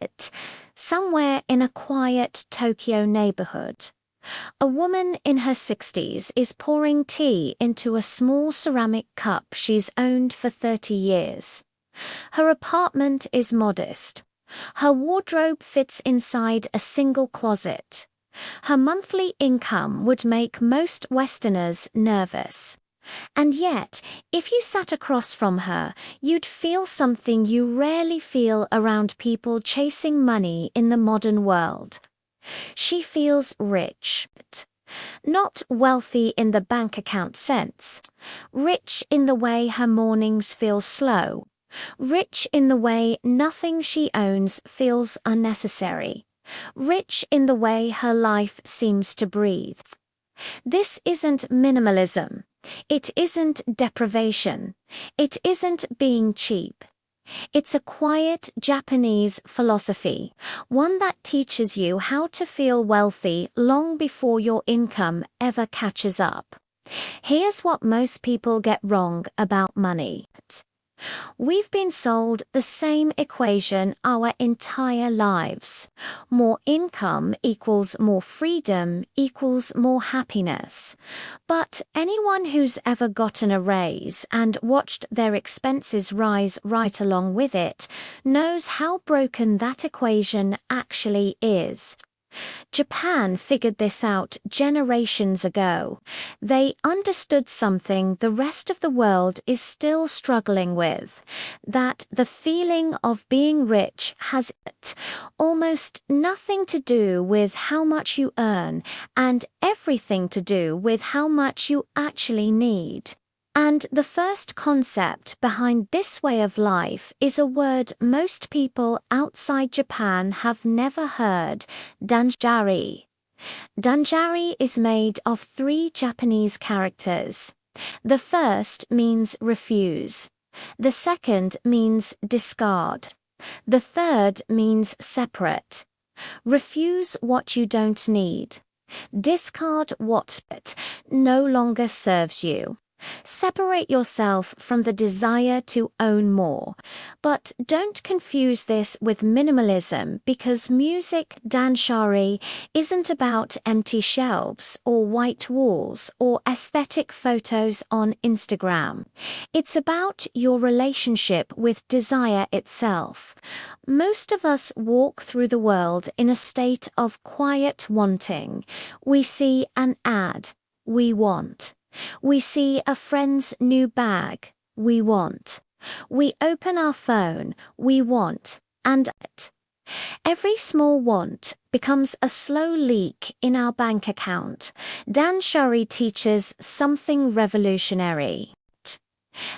it, somewhere in a quiet Tokyo neighborhood. A woman in her 60s is pouring tea into a small ceramic cup she's owned for 30 years. Her apartment is modest. Her wardrobe fits inside a single closet. Her monthly income would make most Westerners nervous. And yet, if you sat across from her, you'd feel something you rarely feel around people chasing money in the modern world. She feels rich. Not wealthy in the bank account sense. Rich in the way her mornings feel slow. Rich in the way nothing she owns feels unnecessary. Rich in the way her life seems to breathe. This isn't minimalism. It isn't deprivation. It isn't being cheap. It's a quiet Japanese philosophy, one that teaches you how to feel wealthy long before your income ever catches up. Here's what most people get wrong about money. We've been sold the same equation our entire lives. More income equals more freedom equals more happiness. But anyone who's ever gotten a raise and watched their expenses rise right along with it knows how broken that equation actually is. Japan figured this out generations ago. They understood something the rest of the world is still struggling with, that the feeling of being rich has almost nothing to do with how much you earn and everything to do with how much you actually need. And the first concept behind this way of life is a word most people outside Japan have never heard: danjari. Danjari is made of 3 Japanese characters. The first means refuse. The second means discard. The third means separate. Refuse what you don't need. Discard what no longer serves you. Separate yourself from the desire to own more. But don't confuse this with minimalism, because music danshari isn't about empty shelves or white walls or aesthetic photos on Instagram. It's about your relationship with desire itself. Most of us walk through the world in a state of quiet wanting. We see an ad. We want. We see a friend's new bag. We want. We open our phone. We want. And every small want becomes a slow leak in our bank account. Danshari teaches something revolutionary.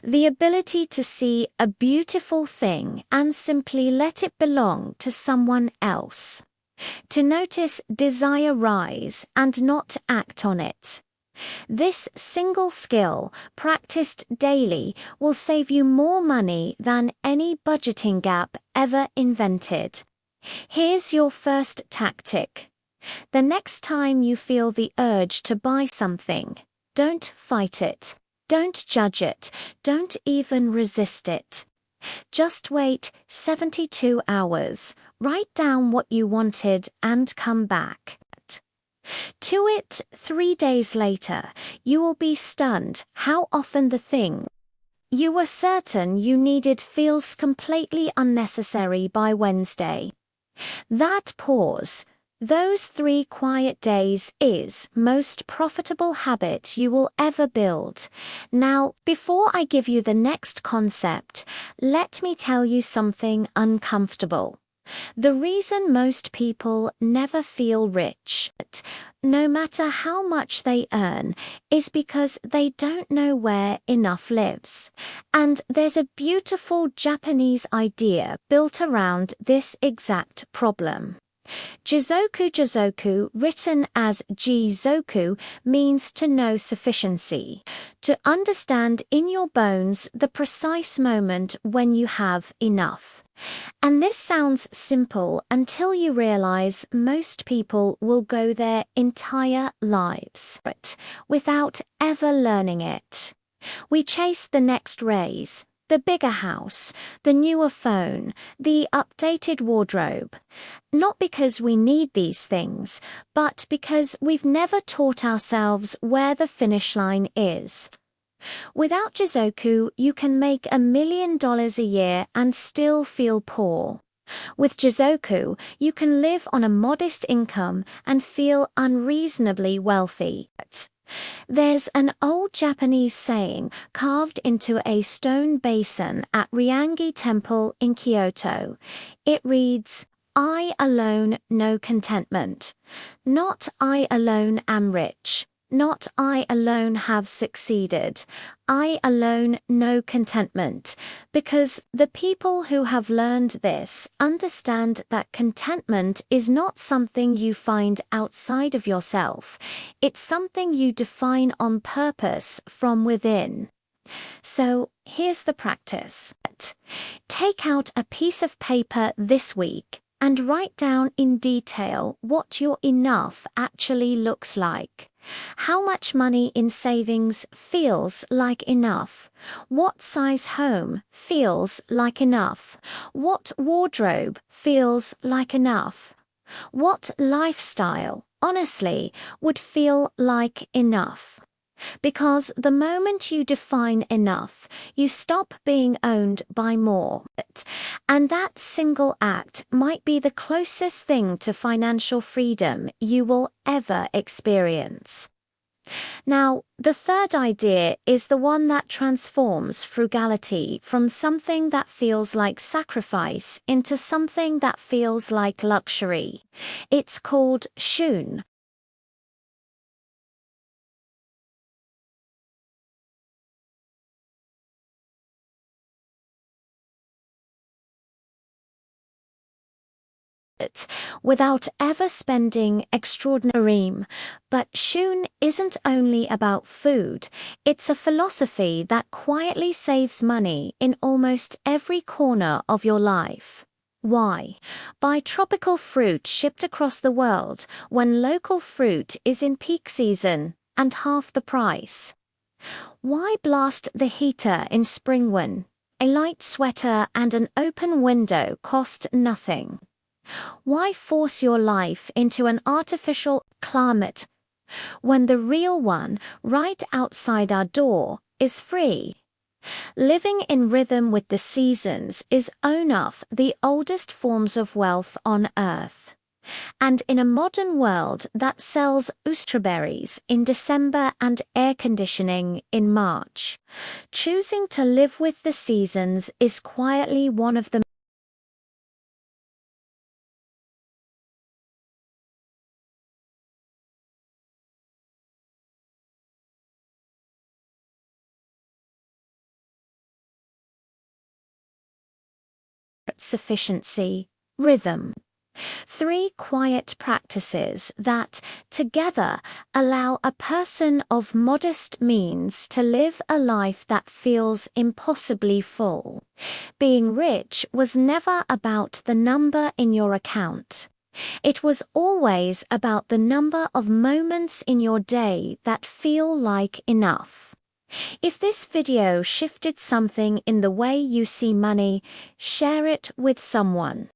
The ability to see a beautiful thing and simply let it belong to someone else. To notice desire rise and not act on it. This single skill, practiced daily, will save you more money than any budgeting gap ever invented. Here's your first tactic. The next time you feel the urge to buy something, don't fight it. Don't judge it. Don't even resist it. Just wait 72 hours, write down what you wanted, and come back to it 3 days later. You will be stunned how often the thing you were certain you needed feels completely unnecessary by Wednesday. That pause, those 3 quiet days, is most profitable habit you will ever build. Now, before I give you the next concept, let me tell you something uncomfortable. The reason most people never feel rich, no matter how much they earn, is because they don't know where enough lives. And there's a beautiful Japanese idea built around this exact problem. Jizoku, written as jizoku, means to know sufficiency, to understand in your bones the precise moment when you have enough. And this sounds simple until you realize most people will go their entire lives without ever learning it. We chase the next raise, The bigger house, the newer phone, the updated wardrobe. Not because we need these things, but because we've never taught ourselves where the finish line is. Without Jizoku, you can make $1 million a year and still feel poor. With Jizoku, you can live on a modest income and feel unreasonably wealthy. There's an old Japanese saying carved into a stone basin at Ryangi Temple in Kyoto. It reads, "I alone know contentment. Not I alone am rich. Not I alone have succeeded. I alone know contentment," because the people who have learned this understand that contentment is not something you find outside of yourself. It's something you define on purpose from within. So here's the practice. Take out a piece of paper this week and write down in detail what your enough actually looks like. How much money in savings feels like enough? What size home feels like enough? What wardrobe feels like enough? What lifestyle, honestly, would feel like enough? Because the moment you define enough, you stop being owned by more. And that single act might be the closest thing to financial freedom you will ever experience. Now, the third idea is the one that transforms frugality from something that feels like sacrifice into something that feels like luxury. It's called shun. Without ever spending extraordinary. But shun isn't only about food, it's a philosophy that quietly saves money in almost every corner of your life. Why? Buy tropical fruit shipped across the world when local fruit is in peak season and half the price. Why blast the heater in spring when a light sweater and an open window cost nothing? Why force your life into an artificial climate when the real one, right outside our door, is free? Living in rhythm with the seasons is one of the oldest forms of wealth on earth. And in a modern world that sells strawberries in December and air conditioning in March, choosing to live with the seasons is quietly one of the sufficiency, rhythm. 3 quiet practices that, together, allow a person of modest means to live a life that feels impossibly full. Being rich was never about the number in your account. It was always about the number of moments in your day that feel like enough. If this video shifted something in the way you see money, share it with someone.